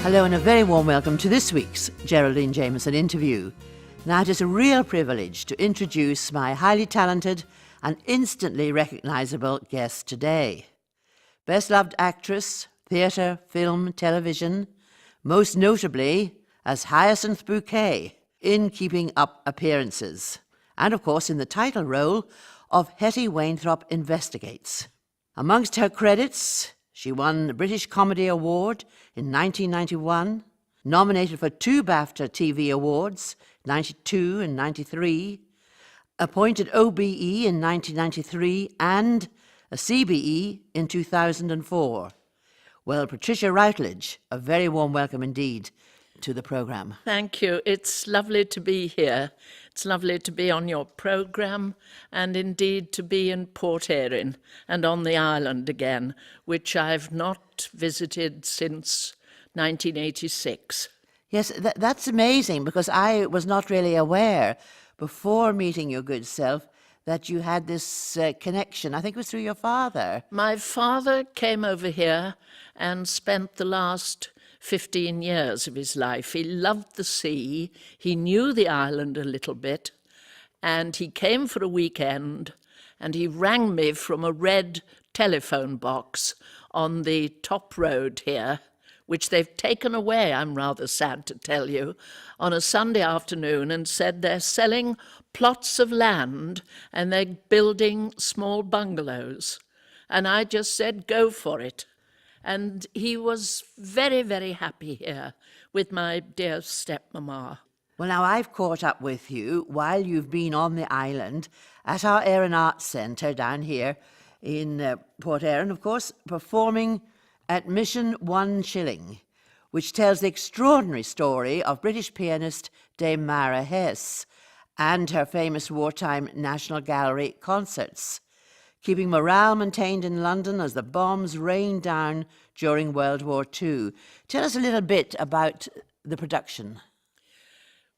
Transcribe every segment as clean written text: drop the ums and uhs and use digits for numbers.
Hello and a very warm welcome to this week's Geraldine Jamieson interview. Now, it is a real privilege to introduce my highly talented and instantly recognisable guest today. Best loved actress, theatre, film, television, most notably as Hyacinth Bouquet in Keeping Up Appearances, and of course in the title role of Hetty Wainthropp Investigates. Amongst her credits, she won the British Comedy Award in 1991, nominated for 2 BAFTA TV Awards, 92 and 93, appointed OBE in 1993 and a CBE in 2004. Well, Patricia Routledge, a very warm welcome indeed to the programme. Thank you. It's lovely to be here. It's lovely to be on your programme and indeed to be in Port Erin and on the island again, which I've not visited since 1986. Yes, that's amazing, because I was not really aware before meeting your good self that you had this connection. I think it was through your father. My father came over here and spent the last 15 years of his life. He loved the sea, he knew the island a little bit, and he came for a weekend and he rang me from a red telephone box on the top road here, which they've taken away, I'm rather sad to tell you, on a Sunday afternoon, and said they're selling plots of land and they're building small bungalows. And I just said, go for it. And he was very, very happy here with my dear stepmama. Well, now, I've caught up with you while you've been on the island at our Erin Arts Centre down here in Port Erin, of course, performing Admission 1 Shilling, which tells the extraordinary story of British pianist Dame Mara Hess and her famous wartime National Gallery concerts, keeping morale maintained in London as the bombs rained down during World War II. Tell us a little bit about the production.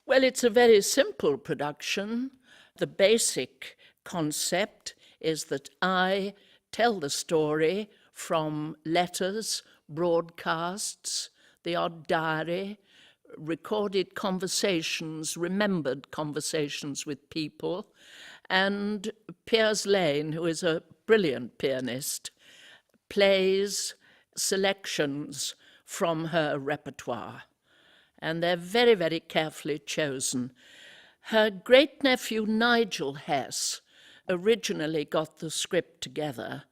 Well, it's a very simple production. The basic concept is that I tell the story from letters, broadcasts, the odd diary, recorded conversations, remembered conversations with people, and Piers Lane, who is a brilliant pianist, plays selections from her repertoire. And they're very, very carefully chosen. Her great-nephew Nigel Hess originally got the script together,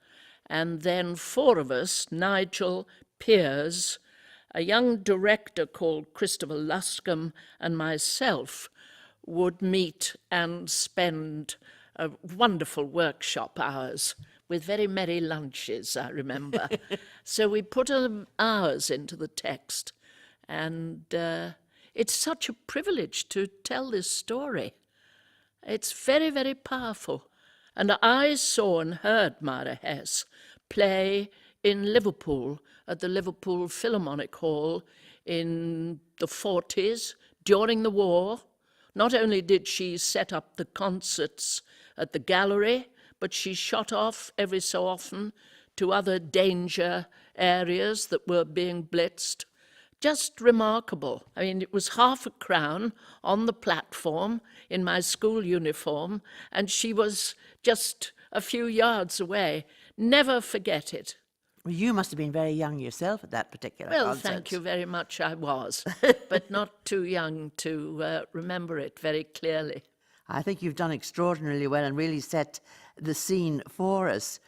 and then 4 of us, Nigel, Piers, a young director called Christopher Luscombe, and myself, would meet and spend wonderful workshop hours with very merry lunches, I remember. So we put hours into the text, and it's such a privilege to tell this story. It's very, very powerful. And I saw and heard Mara Hess play in Liverpool at the Liverpool Philharmonic Hall in the 40s during the war. Not only did she set up the concerts at the gallery, but she shot off every so often to other danger areas that were being blitzed. Just remarkable. I mean, it was £0.50 on the platform in my school uniform, and she was just a few yards away. Never forget it. Well, you must have been very young yourself at that particular concert. Well, thank you very much, I was, but not too young to remember it very clearly. I think you've done extraordinarily well and really set the scene for us.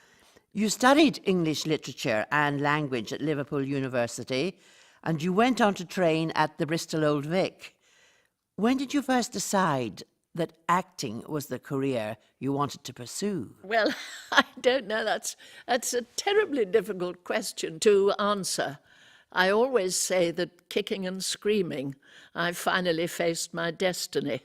You studied English literature and language at Liverpool University, and you went on to train at the Bristol Old Vic. When did you first decide that acting was the career you wanted to pursue? Well, I don't know. That's a terribly difficult question to answer. I always say that kicking and screaming, I finally faced my destiny.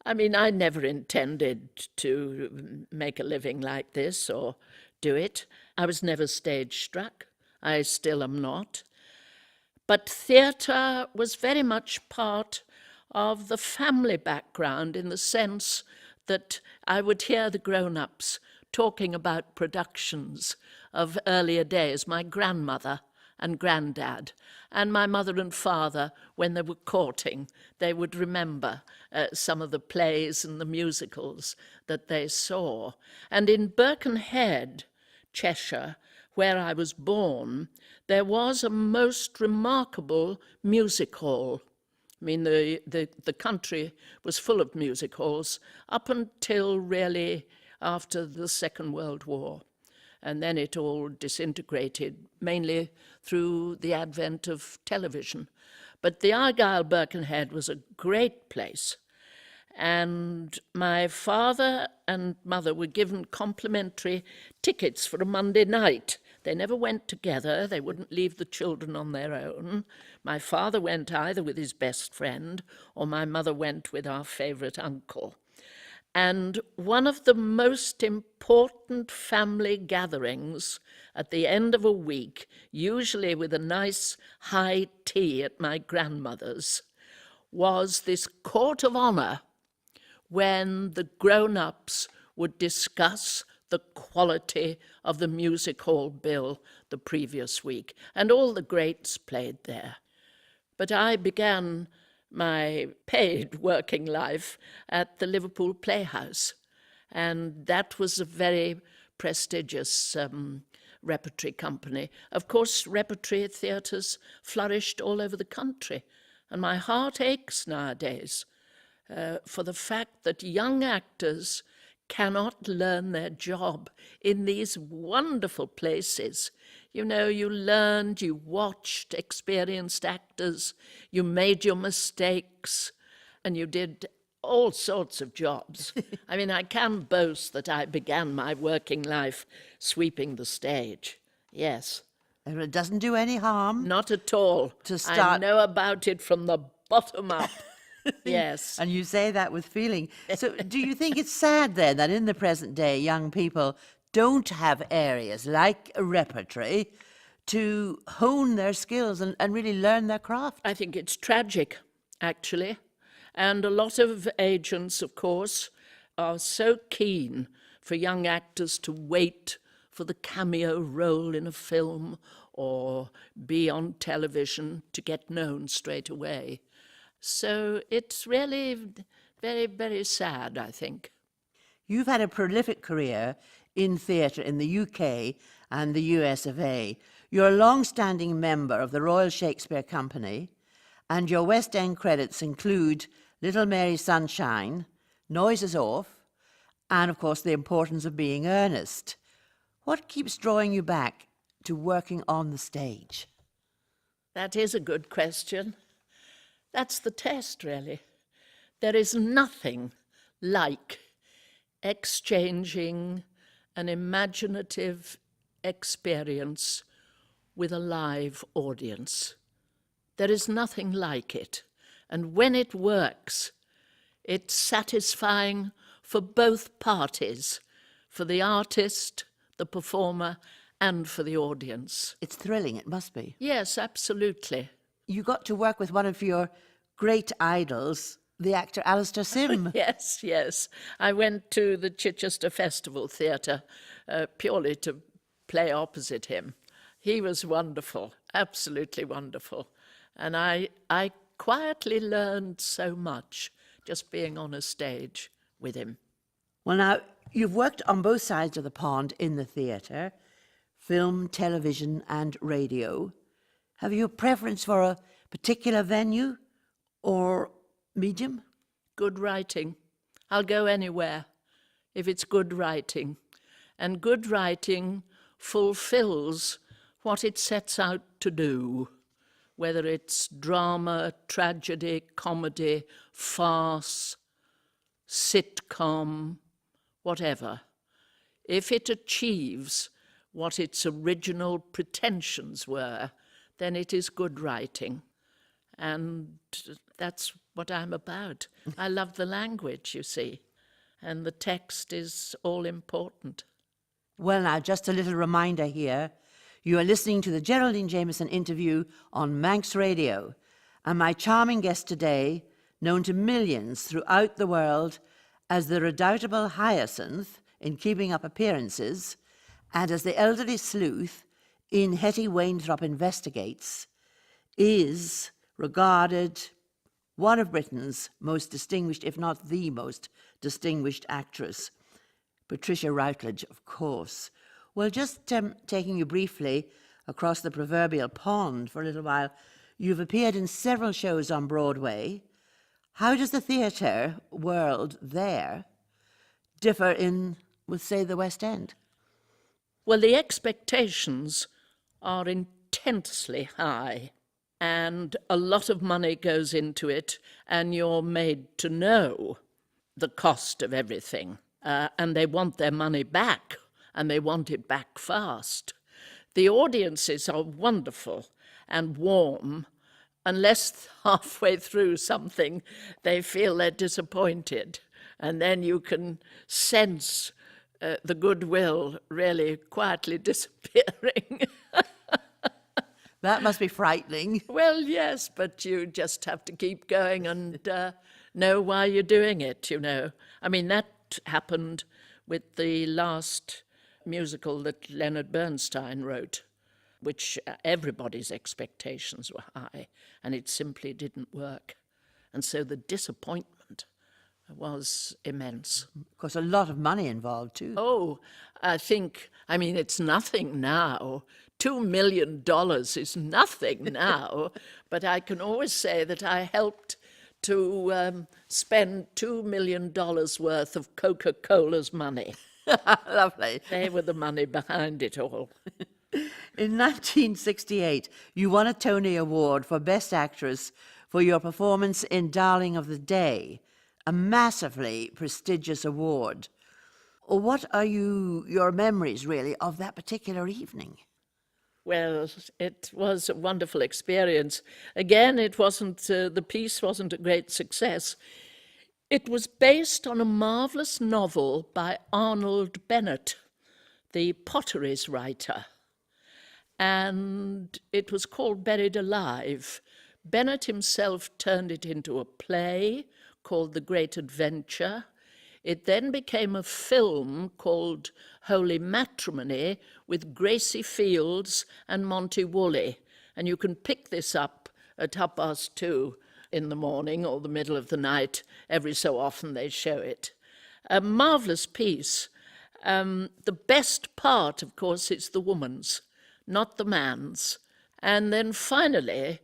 I mean, I never intended to make a living like this or do it. I was never stage struck. I still am not. But theatre was very much part of the family background, in the sense that I would hear the grown-ups talking about productions of earlier days. My grandmother and Grandad. And my mother and father, when they were courting, they would remember some of the plays and the musicals that they saw. And in Birkenhead, Cheshire, where I was born, there was a most remarkable music hall. I mean, the country was full of music halls up until really after the Second World War. And then it all disintegrated, mainly through the advent of television. But the Argyll Birkenhead was a great place. And my father and mother were given complimentary tickets for a Monday night. They never went together. They wouldn't leave the children on their own. My father went either with his best friend or my mother went with our favourite uncle. And one of the most important family gatherings at the end of a week, usually with a nice high tea at my grandmother's, was this court of honour when the grown-ups would discuss the quality of the music hall bill the previous week, and all the greats played there. But I began my paid working life at the Liverpool Playhouse, and that was a very prestigious repertory company. Of course, repertory theatres flourished all over the country, and my heart aches nowadays for the fact that young actors cannot learn their job in these wonderful places. You know, you learned, you watched experienced actors, you made your mistakes, and you did all sorts of jobs. I mean, I can boast that I began my working life sweeping the stage. Yes. And it doesn't do any harm. Not at all. To start. I know about it from the bottom up. Yes. And you say that with feeling. So do you think it's sad then that in the present day young people don't have areas like a repertory to hone their skills and really learn their craft? I think it's tragic, actually. And a lot of agents, of course, are so keen for young actors to wait for the cameo role in a film or be on television to get known straight away. So it's really very, very sad, I think. You've had a prolific career in theatre in the UK and the US of A. You're a long-standing member of the Royal Shakespeare Company, and your West End credits include Little Mary Sunshine, Noises Off, and of course The Importance of Being Earnest. What keeps drawing you back to working on the stage? That is a good question. That's the test, really. There is nothing like exchanging an imaginative experience with a live audience. There is nothing like it. And when it works, it's satisfying for both parties, for the artist, the performer, and for the audience. It's thrilling, it must be. Yes, absolutely. You got to work with one of your great idols, the actor Alistair Sim. Yes, yes. I went to the Chichester Festival Theatre purely to play opposite him. He was wonderful, absolutely wonderful. And I quietly learned so much just being on a stage with him. Well, now, you've worked on both sides of the pond in the theatre, film, television and radio. Have you a preference for a particular venue or medium? Good writing. I'll go anywhere if it's good writing. And good writing fulfills what it sets out to do, whether it's drama, tragedy, comedy, farce, sitcom, whatever. If it achieves what its original pretensions were, then it is good writing. And that's what I'm about. I love the language, you see, and the text is all important. Well, now, just a little reminder here. You are listening to the Geraldine Jamieson interview on Manx Radio, and my charming guest today, known to millions throughout the world as the redoubtable Hyacinth in Keeping Up Appearances, and as the elderly sleuth in Hetty Wainthropp Investigates is regarded one of Britain's most distinguished, if not the most distinguished actress. Patricia Routledge, of course. Well, just taking you briefly across the proverbial pond for a little while, you've appeared in several shows on Broadway. How does the theatre world there differ with, say, the West End? Well, the expectations are intensely high, and a lot of money goes into it, and you're made to know the cost of everything. And they want their money back, and they want it back fast. The audiences are wonderful and warm, unless halfway through something they feel they're disappointed. And then you can sense the goodwill really quietly disappearing. That must be frightening. Well, yes, but you just have to keep going and know why you're doing it, you know. I mean, that happened with the last musical that Leonard Bernstein wrote, which everybody's expectations were high, and it simply didn't work. And so the disappointment was immense. Of course, a lot of money involved too. Oh, I mean, it's nothing now. $2 million is nothing now, but I can always say that I helped to spend $2 million worth of Coca-Cola's money. Lovely. They were the money behind it all. In 1968, you won a Tony Award for Best Actress for your performance in Darling of the Day, a massively prestigious award. What are your memories, really, of that particular evening? Well, it was a wonderful experience. Again, it wasn't, the piece wasn't a great success. It was based on a marvellous novel by Arnold Bennett, the Potteries writer. And it was called Buried Alive. Bennett himself turned it into a play called The Great Adventure. It then became a film called Holy Matrimony with Gracie Fields and Monty Woolley. And you can pick this up at 2:30 in the morning or the middle of the night. Every so often they show it. A marvellous piece. The best part, of course, is the woman's, not the man's. And then finally,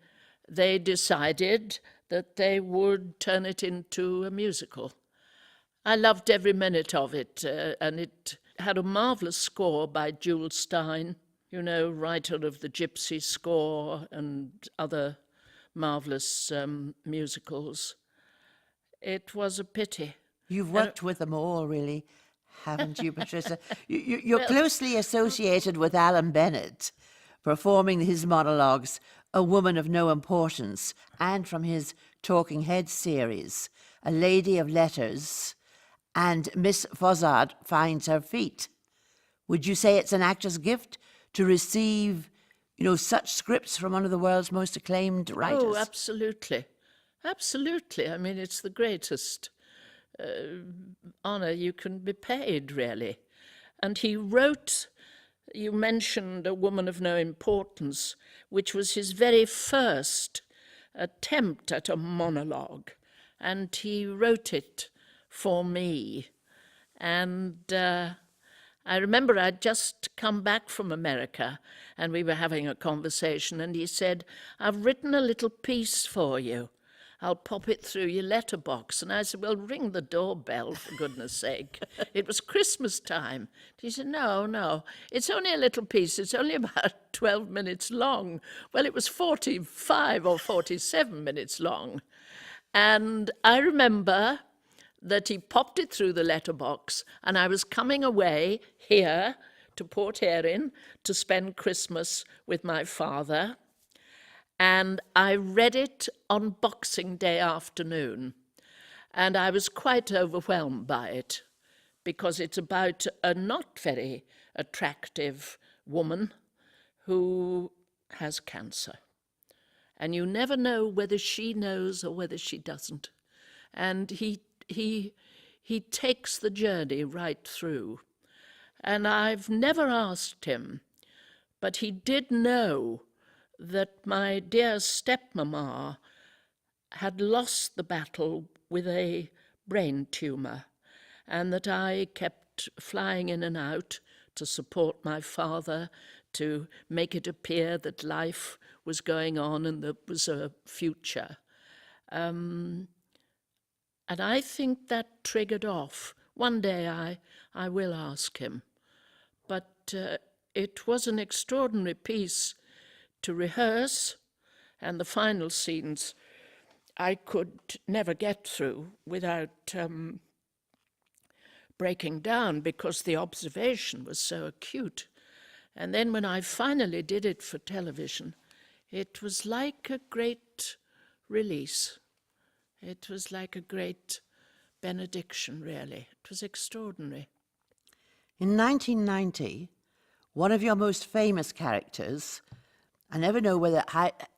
they decided that they would turn it into a musical. I loved every minute of it, and it had a marvellous score by Jules Stein, you know, writer of the Gypsy score and other marvellous musicals. It was a pity. You've worked with them all, really, haven't you, Patricia? You're closely associated with Alan Bennett, performing his monologues, A Woman of No Importance, and from his Talking Heads series, A Lady of Letters, and Miss Fozzard Finds Her Feet. Would you say it's an actor's gift to receive, such scripts from one of the world's most acclaimed writers? Oh, absolutely. Absolutely. I mean, it's the greatest honour you can be paid, really. And he wrote, you mentioned A Woman of No Importance, which was his very first attempt at a monologue. And he wrote it for me. And I remember I'd just come back from America and we were having a conversation and he said, I've written a little piece for you. I'll pop it through your letterbox. And I said, well, ring the doorbell, for goodness sake. It was Christmas time. He said, no, it's only a little piece. It's only about 12 minutes long. Well, it was 45 or 47 minutes long. And I remember that he popped it through the letterbox, and I was coming away here to Port Erin to spend Christmas with my father, and I read it on Boxing Day afternoon, and I was quite overwhelmed by it, because it's about a not very attractive woman who has cancer, and you never know whether she knows or whether she doesn't, and he takes the journey right through. And I've never asked him But he did know that my dear stepmama had lost the battle with a brain tumour, and that I kept flying in and out to support my father, to make it appear that life was going on and there was a future. And I think that triggered off. One day I will ask him. But it was an extraordinary piece to rehearse, and the final scenes I could never get through without breaking down, because the observation was so acute. And then when I finally did it for television, it was like a great release. It was like a great benediction, really. It was extraordinary. In 1990, one of your most famous characters, I never know whether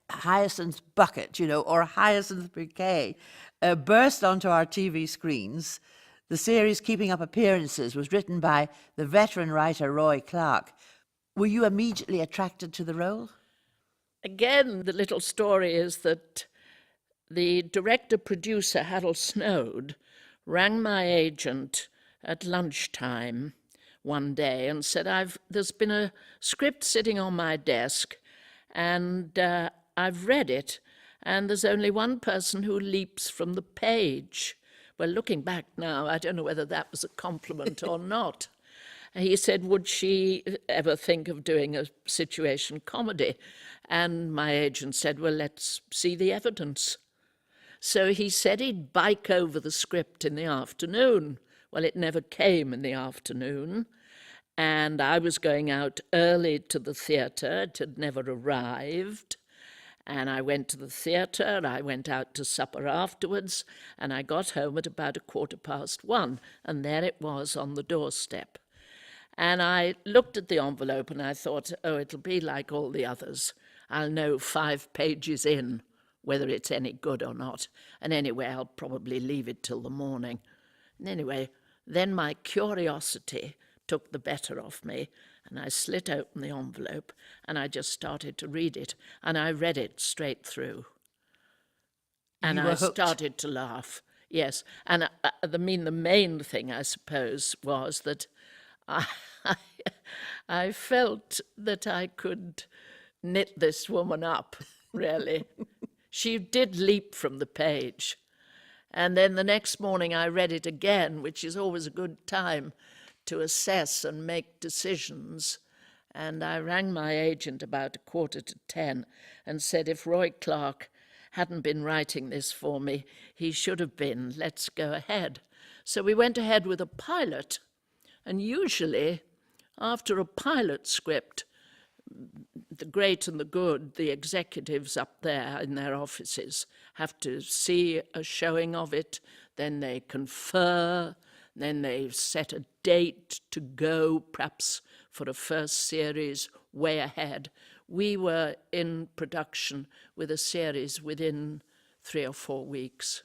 Hyacinth Bucket, or Hyacinth Bouquet, burst onto our TV screens. The series Keeping Up Appearances was written by the veteran writer Roy Clark. Were you immediately attracted to the role? Again, the little story is that the director-producer, Harold Snowd, rang my agent at lunchtime one day and said, there's been a script sitting on my desk, and I've read it, and there's only one person who leaps from the page. Well, looking back now, I don't know whether that was a compliment or not. He said, would she ever think of doing a situation comedy? And my agent said, well, let's see the evidence. So he said he'd bike over the script in the afternoon. Well, it never came in the afternoon. And I was going out early to the theatre. It had never arrived. And I went to the theatre, I went out to supper afterwards, and I got home at about 1:15, and there it was on the doorstep. And I looked at the envelope and I thought, oh, it'll be like all the others. I'll know 5 pages in whether it's any good or not. And anyway, I'll probably leave it till the morning. And anyway, then my curiosity took the better of me, and I slit open the envelope and I just started to read it, and I read it straight through. And I started to laugh. Yes, and the main thing, I suppose, was that I felt that I could knit this woman up, really. She did leap from the page. And then the next morning I read it again, which is always a good time to assess and make decisions. And I rang my agent about 9:45 and said, if Roy Clark hadn't been writing this for me, he should have been. Let's go ahead. So we went ahead with a pilot. And usually, after a pilot script, the great and the good, the executives up there in their offices have to see a showing of it, then they confer, then they set a date to go, perhaps for a first series way ahead. We were in production with a series within 3 or 4 weeks.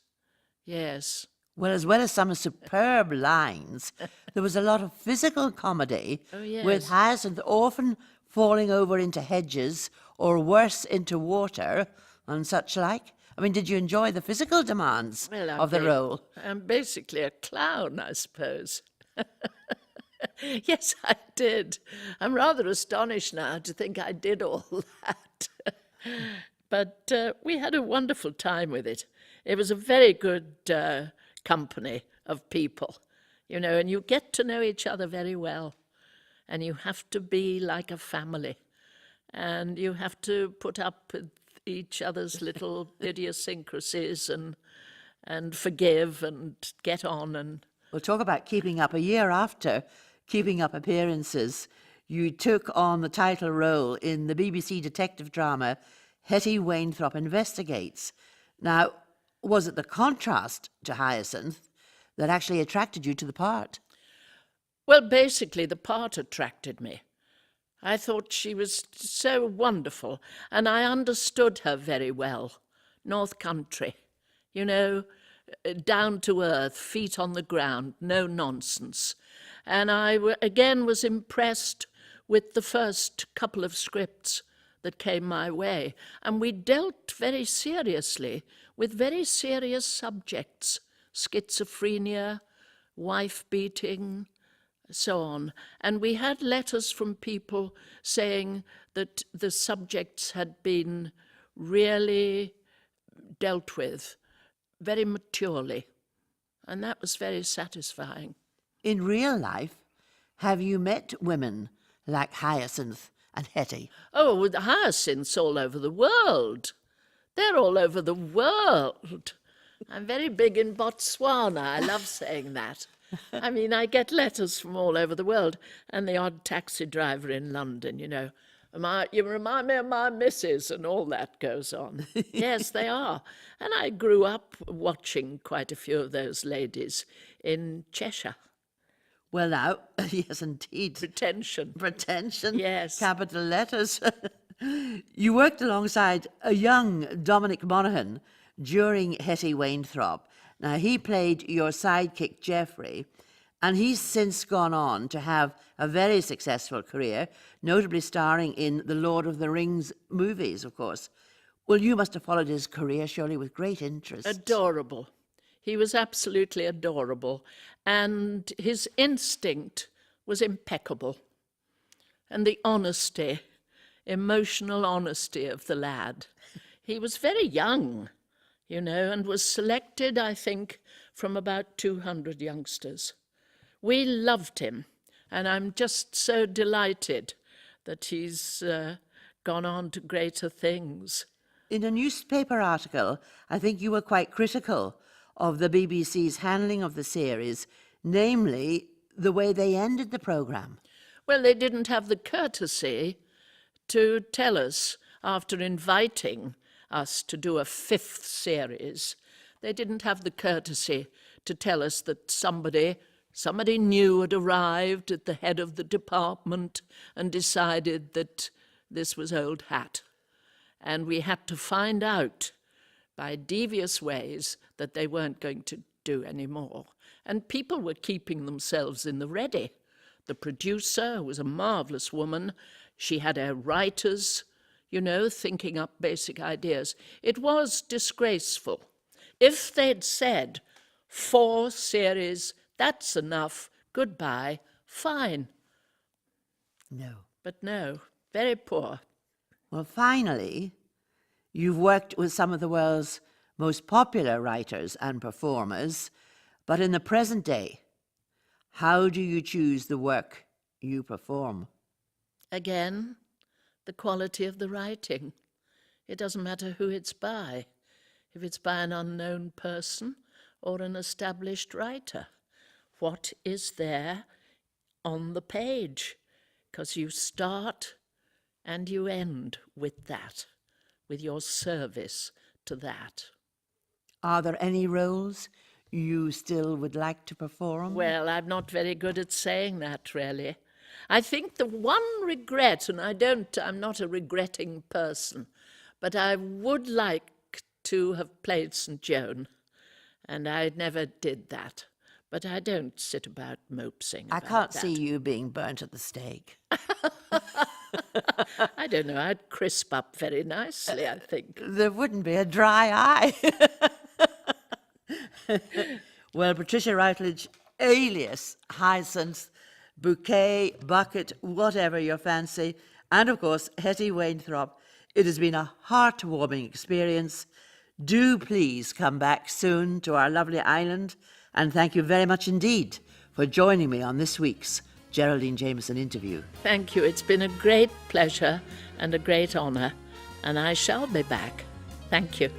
Yes. Well as some superb lines, there was a lot of physical comedy, with Hyacinth often falling over into hedges or worse, into water and such like. I mean, did you enjoy the physical demands of the role? I'm basically a clown, I suppose. Yes, I did. I'm rather astonished now to think I did all that. But we had a wonderful time with it. It was a very good company of people, and you get to know each other very well. And you have to be like a family. And you have to put up with each other's little idiosyncrasies and forgive and get on. And we'll talk about keeping up. A year after Keeping Up Appearances, you took on the title role in the BBC detective drama Hetty Wainthropp Investigates. Now, was it the contrast to Hyacinth that actually attracted you to the part? Well, basically, the part attracted me. I thought she was so wonderful, and I understood her very well. North Country, down to earth, feet on the ground, no nonsense. And I, again, was impressed with the first couple of scripts that came my way. And we dealt very seriously with very serious subjects: schizophrenia, wife beating, so on. And we had letters from people saying that the subjects had been really dealt with very maturely. And that was very satisfying. In real life, have you met women like Hyacinth and Hetty? Oh, with the hyacinths all over the world. They're all over the world. I'm very big in Botswana. I love saying that. I mean, I get letters from all over the world, and the odd taxi driver in London, you remind me of my missus, and all that goes on. Yes, they are. And I grew up watching quite a few of those ladies in Cheshire. Well, now, yes, indeed. Pretension. Pretension. Yes. Capital letters. You worked alongside a young Dominic Monaghan during Hetty Wainthropp. Now, he played your sidekick, Geoffrey, and he's since gone on to have a very successful career, notably starring in the Lord of the Rings movies, of course. Well, you must have followed his career, surely, with great interest. Adorable. He was absolutely adorable, and his instinct was impeccable. And the honesty, emotional honesty of the lad. He was very young, and was selected, I think, from about 200 youngsters. We loved him, and I'm just so delighted that he's gone on to greater things. In a newspaper article, I think you were quite critical of the BBC's handling of the series, namely the way they ended the programme. Well, they didn't have the courtesy to tell us, after inviting us to do a 5th series, they didn't have the courtesy to tell us that somebody new had arrived at the head of the department and decided that this was old hat. And we had to find out by devious ways that they weren't going to do any more. And people were keeping themselves in the ready. The producer was a marvellous woman. She had her writers, thinking up basic ideas. It was disgraceful. If they'd said 4 series, that's enough, goodbye, fine. No. But no, very poor. Well, finally, you've worked with some of the world's most popular writers and performers, but in the present day, how do you choose the work you perform? Again, the quality of the writing. It doesn't matter who it's by, if it's by an unknown person or an established writer. What is there on the page? Because you start and you end with that, with your service to that. Are there any roles you still would like to perform? Well, I'm not very good at saying that, really. I think the one regret, and I'm not a regretting person, but I would like to have played St. Joan, and I never did that. But I don't sit about mopsing about I can't that. see you being burnt at the stake. I don't know, I'd crisp up very nicely, I think. There wouldn't be a dry eye. Well, Patricia Routledge, alias Hyacinth, Bouquet, Bucket, whatever your fancy, and of course Hetty Wainthropp, it has been a heartwarming experience. Do please come back soon to our lovely island, and thank you very much indeed for joining me on this week's Geraldine Jamieson interview. Thank you. It's been a great pleasure and a great honour, and I shall be back. Thank you.